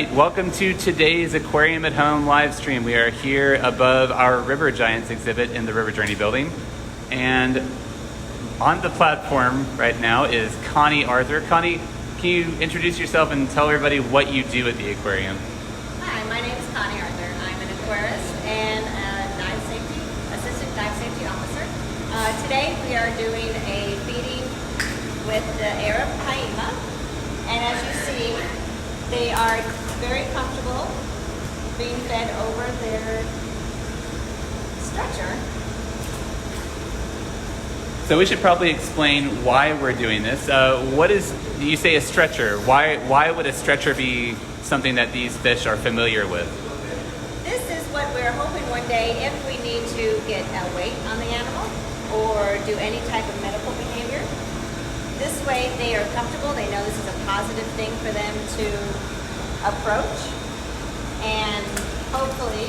right, welcome to today's Aquarium at Home live stream. We are here above our River Giants exhibit in the River Journey building. And on the platform right now is Connie Arthur. Connie, can you introduce yourself and tell everybody what you do at the aquarium? Hi, my name is Connie Arthur. I'm an aquarist and a assistant dive safety officer. Today we are doing a feeding with the Arapaima. And as you see, they are very comfortable being fed over their stretcher. So we should probably explain why we're doing this. What is, you say a stretcher. Why would a stretcher be something that these fish are familiar with? This is what we're hoping one day, if we need to get a weight on the animal or do any type of medical behavior. This way they are comfortable. They know this is a positive thing for them to approach and hopefully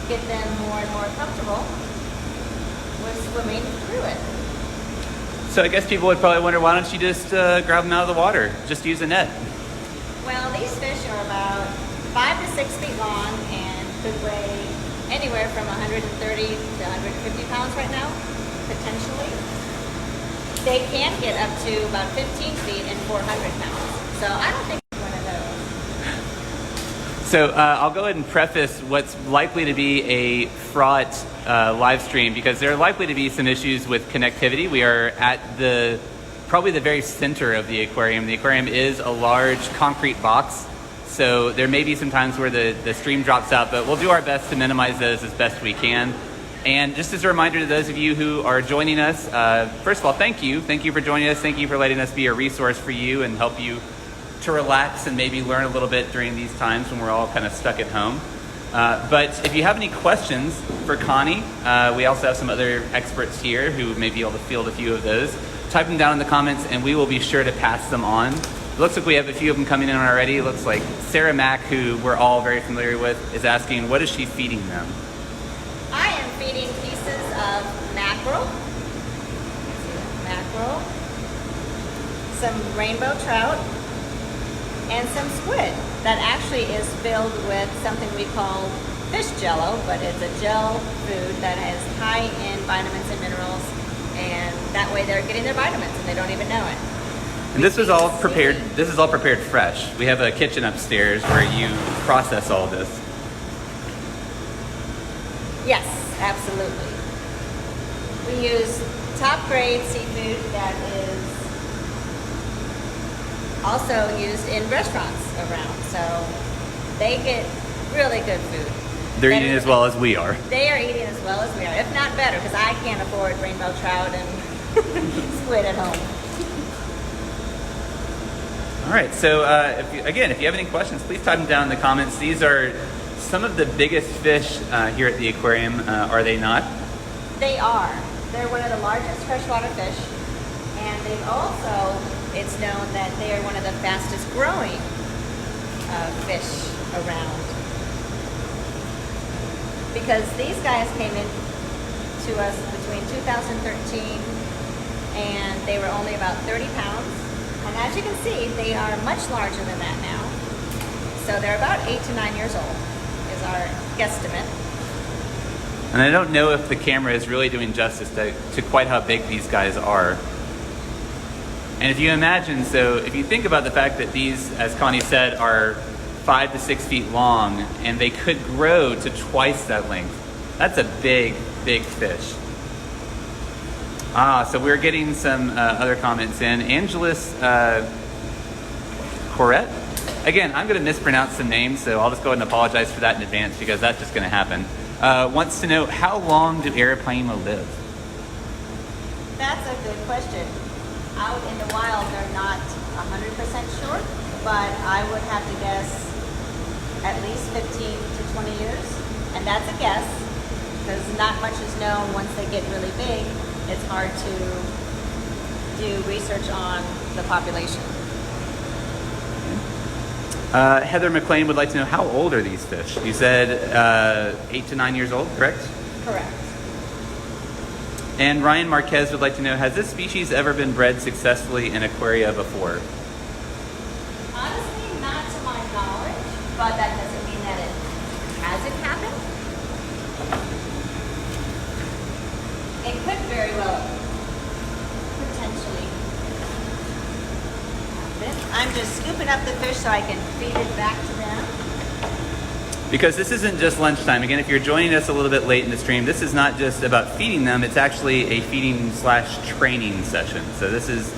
get them more and more comfortable with swimming through it. So I guess people would probably wonder, why don't you just grab them out of the water? Just use a net. Well, these fish are about 5 to 6 feet long and could weigh anywhere from 130 to 150 pounds right now, potentially. They can get up to about 15 feet and 400 pounds. So I don't think one of those. So I'll go ahead and preface what's likely to be a fraught live stream, because there are likely to be some issues with connectivity. We are at probably the very center of the aquarium. The aquarium is a large concrete box, so there may be some times where the stream drops out, but we'll do our best to minimize those as best we can. And just as a reminder to those of you who are joining us, first of all, thank you. Thank you for joining us. Thank you for letting us be a resource for you and help you to relax and maybe learn a little bit during these times when we're all kind of stuck at home. But if you have any questions for Connie, we also have some other experts here who may be able to field a few of those. Type them down in the comments and we will be sure to pass them on. It looks like we have a few of them coming in already. It looks like Sarah Mack, who we're all very familiar with, is asking, what is she feeding them? I am feeding pieces of mackerel, some rainbow trout, and some squid that actually is filled with something we call fish jello, but it's a gel food that has high in vitamins and minerals, and that way they're getting their vitamins and they don't even know it. And this is all prepared. This is all prepared fresh. We have a kitchen upstairs where you process all this. Yes, absolutely. We use top grade seafood that is also used in restaurants around, so they get really good food. They're eating as well as we are. They are eating as well as we are, if not better, because I can't afford rainbow trout and squid at home. All right, so if you have any questions, please type them down in the comments. These are some of the biggest fish here at the aquarium, are they not? They are. They're one of the largest freshwater fish, and they've also, it's known that they are one of the fastest growing fish around. Because these guys came in to us between 2013 and they were only about 30 pounds. And as you can see, they are much larger than that now. So they're about 8 to 9 years old is our guesstimate. And I don't know if the camera is really doing justice to quite how big these guys are. And if you imagine, so if you think about the fact that these, as Connie said, are 5 to 6 feet long, and they could grow to twice that length, that's a big, big fish. So we're getting some other comments in. Angelis Corette. Again, I'm going to mispronounce some names, so I'll just go ahead and apologize for that in advance, because that's just going to happen. Wants to know, how long do Arapaima live? That's a good question. Out in the wild, they're not 100% sure, but I would have to guess at least 15 to 20 years. And that's a guess, because not much is known once they get really big. It's hard to do research on the population. Heather McLean would like to know, how old are these fish? You said 8 to 9 years old, correct? Correct. And Ryan Marquez would like to know, has this species ever been bred successfully in aquaria before? Honestly, not to my knowledge, but that it hasn't happened. It could very well potentially happen. I'm just scooping up the fish so I can feed it back to them. Because this isn't just lunchtime. Again, if you're joining us a little bit late in the stream, this is not just about feeding them, it's actually a feeding/training session. So this is,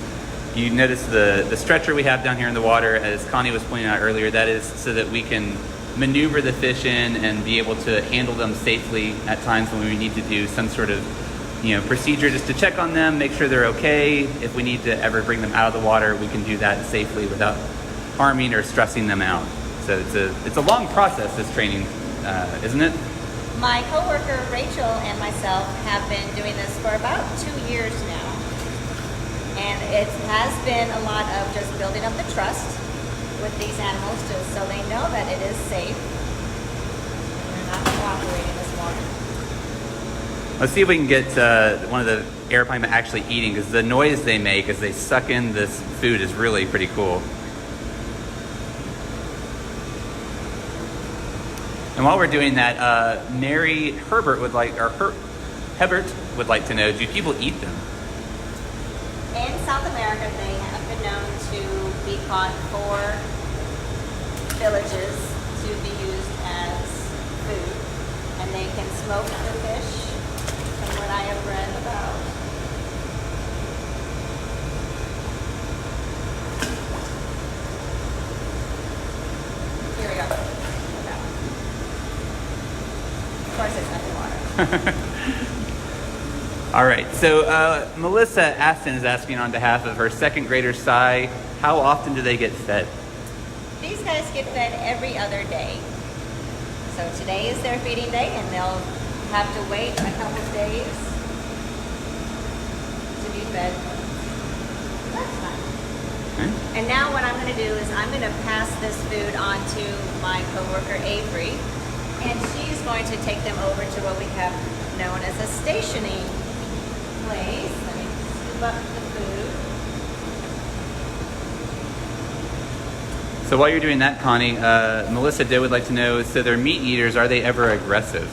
you notice the stretcher we have down here in the water, as Connie was pointing out earlier, that is so that we can maneuver the fish in and be able to handle them safely at times when we need to do some sort of procedure just to check on them, make sure they're okay. If we need to ever bring them out of the water, we can do that safely without harming or stressing them out. So it's a long process, this training, isn't it? My coworker Rachel and myself have been doing this for about 2 years now. And it has been a lot of just building up the trust with these animals just so they know that it is safe. They're not cooperating this morning. Let's see if we can get one of the Arapaima actually eating, because the noise they make as they suck in this food is really pretty cool. And while we're doing that, Mary Hebert would like to know, do people eat them? In South America, they have been known to be caught for villages to be used as food. And they can smoke the fish, from what I have read about. Here we go. Of course, it's underwater. All right, so Melissa Aston is asking on behalf of her second grader, Sai, how often do they get fed? These guys get fed every other day. So today is their feeding day, and they'll have to wait a couple days to be fed. That's fine. Okay. And now what I'm going to do is I'm going to pass this food on to my coworker Avery, and she's going to take them over to what we have known as a stationing place. Let me scoop up the food. So while you're doing that, Connie, Melissa Doe would like to know, so they're meat eaters, are they ever aggressive?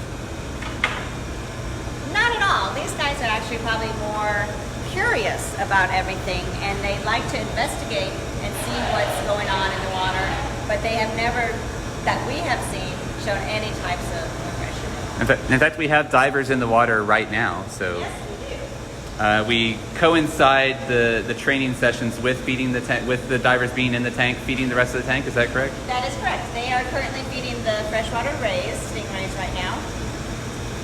Not at all. These guys are actually probably more curious about everything, and they like to investigate and see what's going on in the water, but they have never, that we have seen, shown any types of aggression. In fact, we have divers in the water right now. So Yes, we do. we coincide the training sessions with feeding the tank, with the divers being in the tank, feeding the rest of the tank. Is that correct? That is correct. They are currently feeding the freshwater rays, stingrays right now,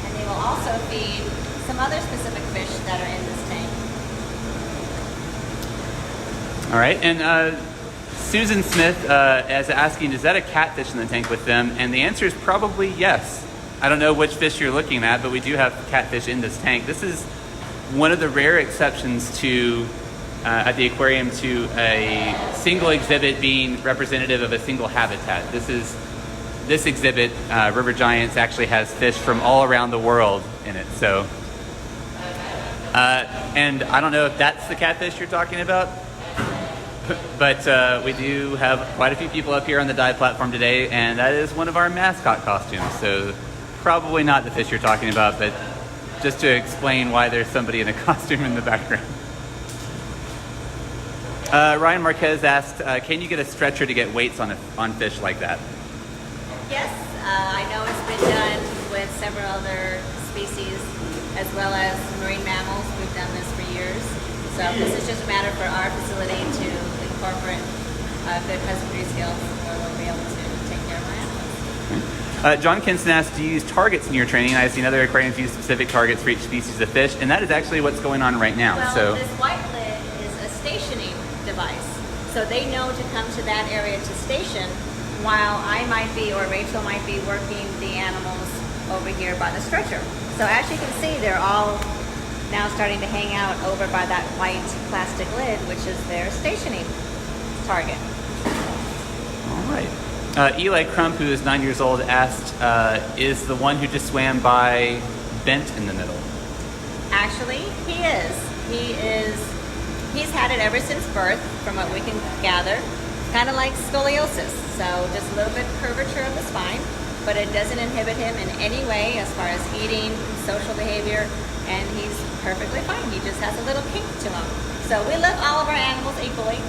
and they will also feed some other specific fish that are in this tank. All right, and Susan Smith is asking, is that a catfish in the tank with them? And the answer is probably yes. I don't know which fish you're looking at, but we do have catfish in this tank. This is one of the rare exceptions to at the aquarium to a single exhibit being representative of a single habitat. This exhibit, River Giants, actually has fish from all around the world in it. So, and I don't know if that's the catfish you're talking about, but we do have quite a few people up here on the dive platform today, and that is one of our mascot costumes. So probably not the fish you're talking about, but just to explain why there's somebody in a costume in the background. Ryan Marquez asked, can you get a stretcher to get weights on fish like that? Yes, I know it's been done with several other species as well as marine mammals. We've done this for years. So this is just a matter for our facility to incorporate good husbandry skills where we'll be able to take care of our animals. John Kinson asked, do you use targets in your training? I've seen other aquariums use specific targets for each species of fish, and that is actually what's going on right now. Well, this white lid is a stationing device. So they know to come to that area to station while I might be, or Rachel might be, working the animals over here by the stretcher. So as you can see, they're all now starting to hang out over by that white plastic lid, which is their stationing target. All right. Eli Crump, who is 9 years old, asked, is the one who just swam by bent in the middle? Actually, he is. He's had it ever since birth, from what we can gather. Kind of like scoliosis, so just a little bit curvature of the spine. but it doesn't inhibit him in any way as far as eating, social behavior, and he's perfectly fine. He just has a little kink to him. So we love all of our animals equally,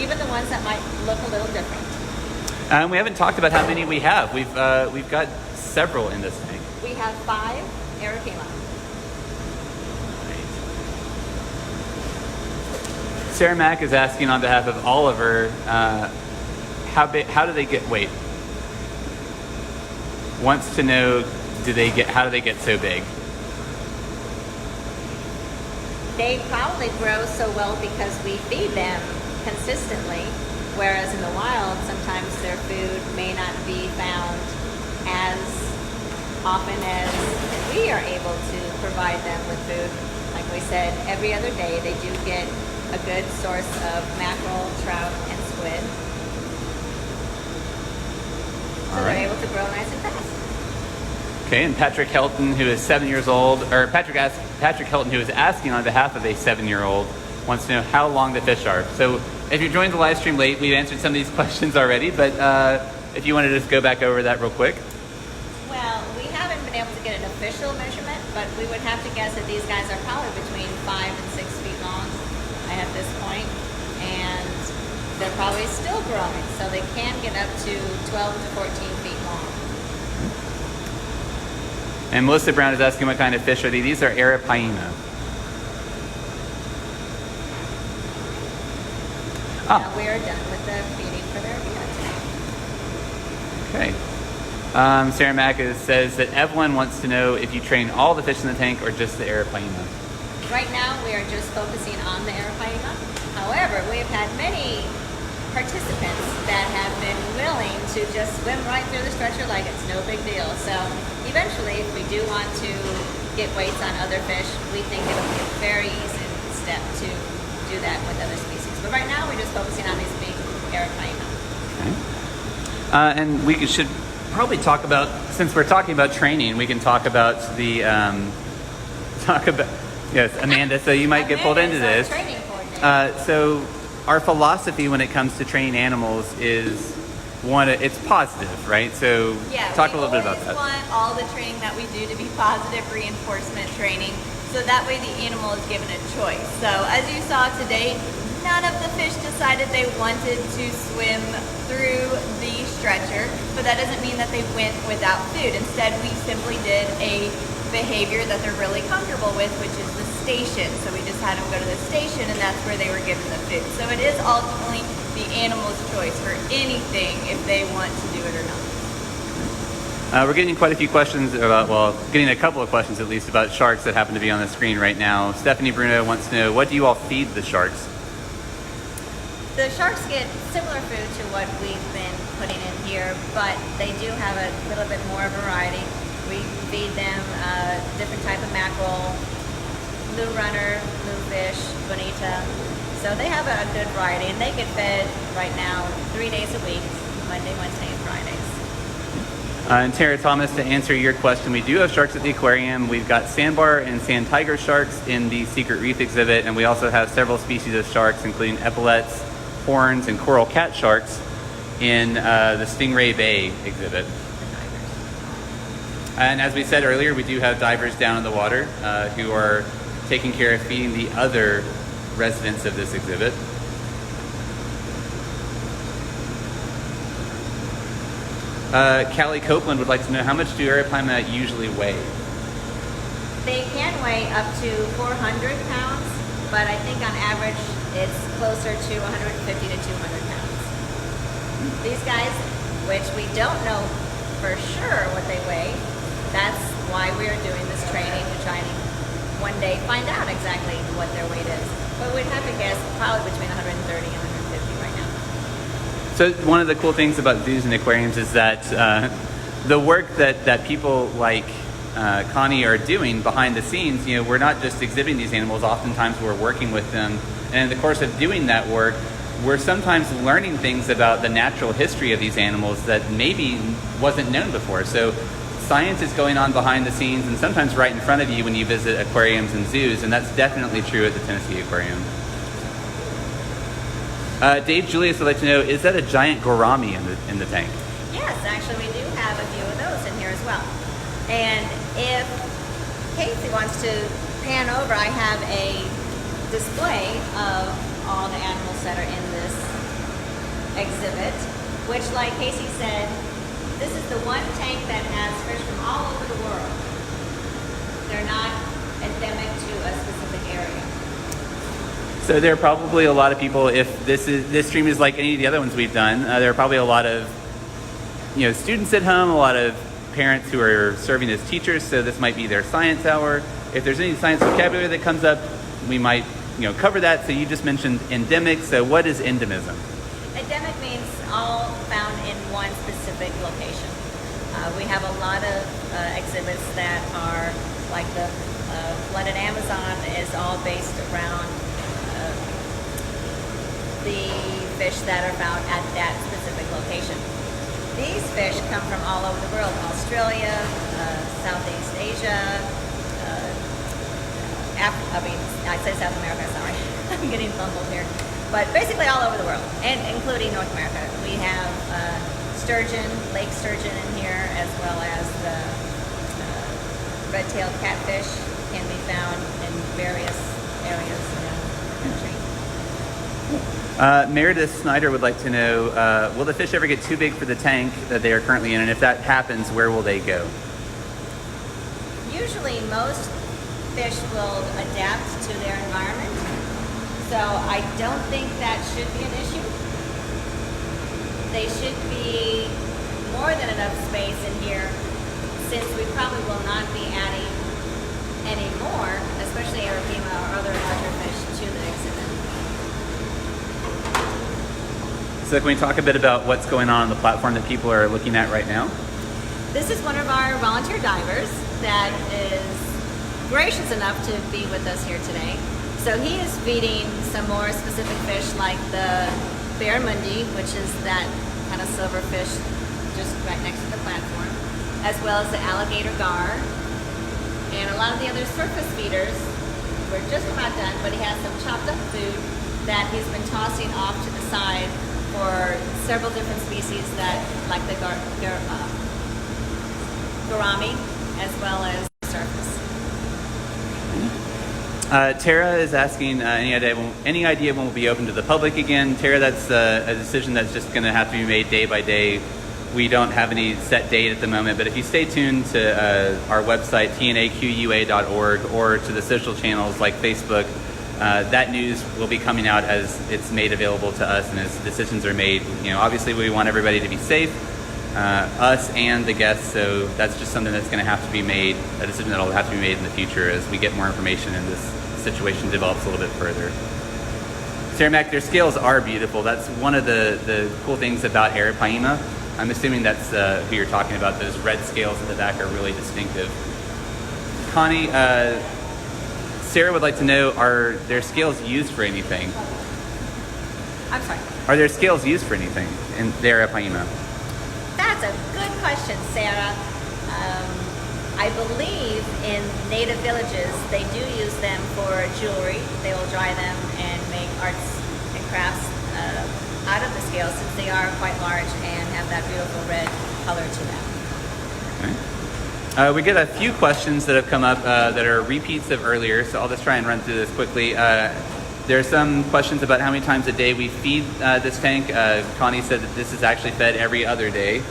even the ones that might look a little different. We haven't talked about how many we have. We've got several in this tank. We have 5 Arapaima. Sarah Mack is asking on behalf of Oliver, how do they get weight? Wants to know, how do they get so big? They probably grow so well because we feed them consistently, whereas in the wild, sometimes their food may not be found as often as we are able to provide them with food. Like we said, every other day they do get a good source of mackerel, trout, and squid. So they're able to grow nice and fast. Okay, and Patrick Helton, who is 7 years old, or Patrick Helton, who is asking on behalf of a 7-year-old, wants to know how long the fish are. So if you joined the live stream late, we've answered some of these questions already, but if you want to just go back over that real quick. Well, we haven't been able to get an official measurement, but we would have to guess that these guys are probably between 5 and 6 feet long at this point, and they're probably still growing, so they can get up to 12 to 14 feet long. And Melissa Brown is asking what kind of fish are these. These are Arapaima. Now we're done with the feeding for their Okay. Sarah Mack says that Evelyn wants to know if you train all the fish in the tank or just the Arapaima. Right now we are just focusing on the Arapaima. However, we have had many participants that have been willing to just swim right through the structure like it's no big deal. So eventually, if we do want to get weights on other fish, we think it'll be a very easy step to do that with other species. But right now, we're just focusing on these big Arapaima. Okay. And we should probably talk about, since we're talking about training, we can talk about the, yes, Amanda, so you might get pulled into this. Training coordinator. So our philosophy when it comes to training animals is it's positive, right? So talk a little bit about that. We want all the training that we do to be positive reinforcement training, so that way the animal is given a choice. So as you saw today, none of the fish decided they wanted to swim through the stretcher, but that doesn't mean that they went without food. Instead, we simply did a behavior that they're really comfortable with, which is the station. So we just had them go to the station, and that's where they were given the food. So it is ultimately the animal's choice for anything if they want to do it or not. We're getting quite a few questions about, getting a couple of questions at least about sharks that happen to be on the screen right now. Stephanie Bruno wants to know, what do you all feed the sharks? The sharks get similar food to what we've been putting in here, but they do have a little bit more variety. We feed them different type of mackerel, blue runner, bluefish, bonita. So they have a good variety, and they get fed right now 3 days a week, Monday, Wednesday, and Fridays. And Tara Thomas, to answer your question, we do have sharks at the aquarium. We've got sandbar and sand tiger sharks in the Secret Reef exhibit, and we also have several species of sharks, including epaulets, horns, and coral cat sharks in the Stingray Bay exhibit. And as we said earlier, we do have divers down in the water who are taking care of feeding the other residents of this exhibit. Callie Copeland would like to know, how much do Arapaima usually weigh? They can weigh up to 400 pounds, but I think on average it's closer to 150 to 200 pounds. These guys, which we don't know for sure what they weigh, that's why we're doing this training, to try and one day find out exactly what their weight is. But we'd have to guess probably between 130 and 150 right now. So one of the cool things about zoos and aquariums is that the work that people like Connie are doing behind the scenes, we're not just exhibiting these animals, oftentimes we're working with them. And in the course of doing that work, we're sometimes learning things about the natural history of these animals that maybe wasn't known before. So science is going on behind the scenes and sometimes right in front of you when you visit aquariums and zoos, and that's definitely true at the Tennessee Aquarium. Dave Julius would like to know, is that a giant gourami in the tank? Yes, actually we do have a few of well. And if Casey wants to pan over, I have a display of all the animals that are in this exhibit, which, like Casey said, this is the one tank that has fish from all over the world. They're not endemic to a specific area. So there are probably a lot of people, if this stream is like any of the other ones we've done, there are probably a lot of students at home, a lot of parents who are serving as teachers, so this might be their science hour. If there's any science vocabulary that comes up, we might cover that. So you just mentioned endemic, so what is endemism? Endemic means all found in one specific location. We have a lot of exhibits that are like the flooded Amazon is all based around the fish that are found at that specific location. These fish come from all over the world: Australia, Southeast Asia, I said South America, sorry. I'm getting fumbled here. But basically all over the world, and including North America. We have sturgeon, lake sturgeon in here, as well as the red-tailed catfish can be found in various areas around the country. Meredith Snyder would like to know, will the fish ever get too big for the tank that they are currently in? And if that happens, where will they go? Usually most fish will adapt to their environment, so I don't think that should be an issue. They should be more than enough space in here, since we probably will not be adding any more, especially Arapaima or other larger fish, to the exhibit. So can we talk a bit about what's going on the platform that people are looking at right now? This is one of our volunteer divers that is gracious enough to be with us here today. So he is feeding some more specific fish like the barramundi, which is that kind of silver fish just right next to the platform, as well as the alligator gar. And a lot of the other surface feeders, we're just about done, but he has some chopped up food that he's been tossing off to the side for several different species that, like the gourami, as well as surface. Tara is asking any idea when we'll be open to the public again. Tara, that's a decision that's just going to have to be made day by day. We don't have any set date at the moment, but if you stay tuned to our website, tnaqua.org, or to the social channels like Facebook, that news will be coming out as it's made available to us and as decisions are made. Obviously we want everybody to be safe, us and the guests, so that's just something that's going to have to be made, a decision that will have to be made in the future as we get more information and this situation develops a little bit further. Sarah Mack, their scales are beautiful. That's one of the cool things about Arapaima. I'm assuming that's who you're talking about. Those red scales in the back are really distinctive. Connie, Sarah would like to know, are their scales used for anything? I'm sorry? Are their scales used for anything in the Arapaima? That's a good question, Sarah. I believe in native villages, they do use them for jewelry. They will dry them and make arts and crafts out of the scales, since they are quite large and have that beautiful red color to them. Okay. We get a few questions that have come up that are repeats of earlier, so I'll just try and run through this quickly. There are some questions about how many times a day we feed this tank. Connie said that this is actually fed every other day.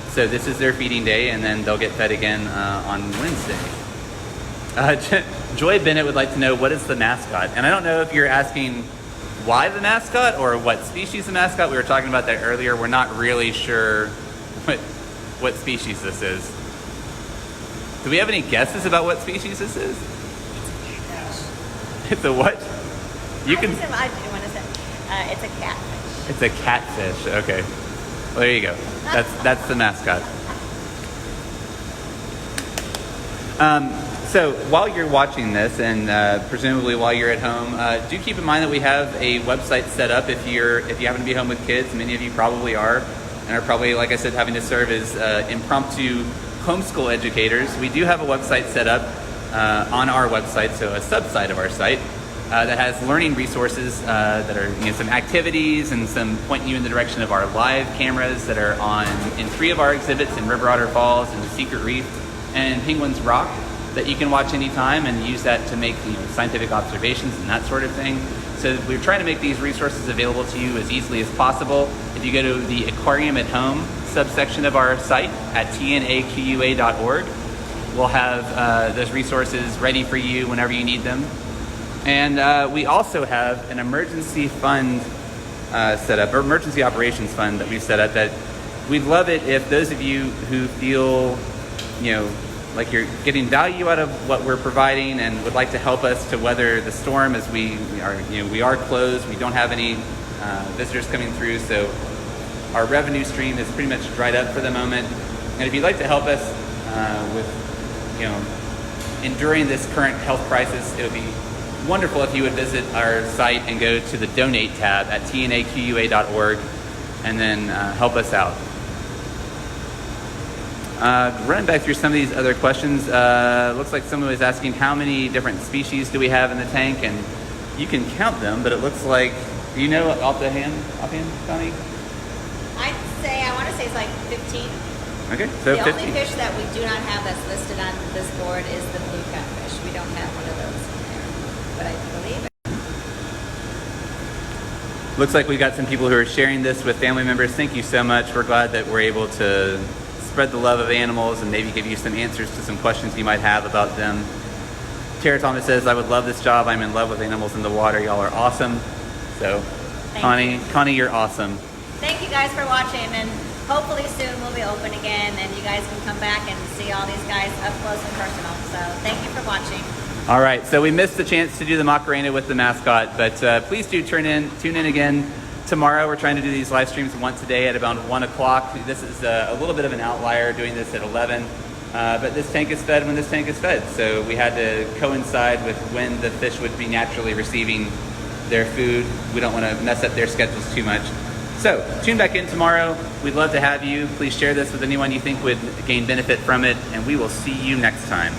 So this is their feeding day, and then they'll get fed again on Wednesday. Joy Bennett would like to know, what is the mascot? And I don't know if you're asking why the mascot or what species the mascot. We were talking about that earlier. We're not really sure what species this is. Do we have any guesses about what species this is? It's a what? You can. I do want to say it's a catfish. It's a catfish. Okay. Well, there you go. That's the mascot. So while you're watching this, and presumably while you're at home, do keep in mind that we have a website set up. If you happen to be home with kids, many of you probably are, and are probably, like I said, having to serve as impromptu homeschool educators. We do have a website set up on our website, so a sub-site of our site. that has learning resources that are some activities and some pointing you in the direction of our live cameras that are on in 3 of our exhibits in River Otter Falls and the Secret Reef and Penguins Rock that you can watch anytime and use that to make scientific observations and that sort of thing. So we're trying to make these resources available to you as easily as possible. If you go to the Aquarium at Home subsection of our site at tnaqua.org, we'll have those resources ready for you whenever you need them. And we also have an emergency fund set up, or emergency operations fund that we've set up that we'd love it if those of you who feel, like you're getting value out of what we're providing and would like to help us to weather the storm as we are closed. We don't have any visitors coming through, so our revenue stream is pretty much dried up for the moment. And if you'd like to help us with, enduring this current health crisis, it would be wonderful if you would visit our site and go to the Donate tab at tnaqua.org and then help us out. Running back through some of these other questions, looks like someone was asking how many different species do we have in the tank, and you can count them, but it looks like, do you know offhand, Connie? I want to say it's like 15. Okay, so the 15. only fish that we do not have that's listed on this board is the blue catfish. We don't have one of those in there, but I believe it. Looks like we've got some people who are sharing this with family members. Thank you so much. We're glad that we're able to spread the love of animals and maybe give you some answers to some questions you might have about them. Tara Thomas says, I would love this job. I'm in love with animals in the water. Y'all are awesome. So, Connie, you're awesome. Thank you guys for watching, and hopefully soon we'll be open again and you guys can come back and see all these guys up close and personal. So thank you for watching. All right, so we missed the chance to do the Macarena with the mascot, but please do tune in again tomorrow. We're trying to do these live streams once a day at about 1 o'clock. This is a little bit of an outlier doing this at 11, but this tank is fed when this tank is fed. So we had to coincide with when the fish would be naturally receiving their food. We don't want to mess up their schedules too much. So tune back in tomorrow. We'd love to have you. Please share this with anyone you think would gain benefit from it, and we will see you next time.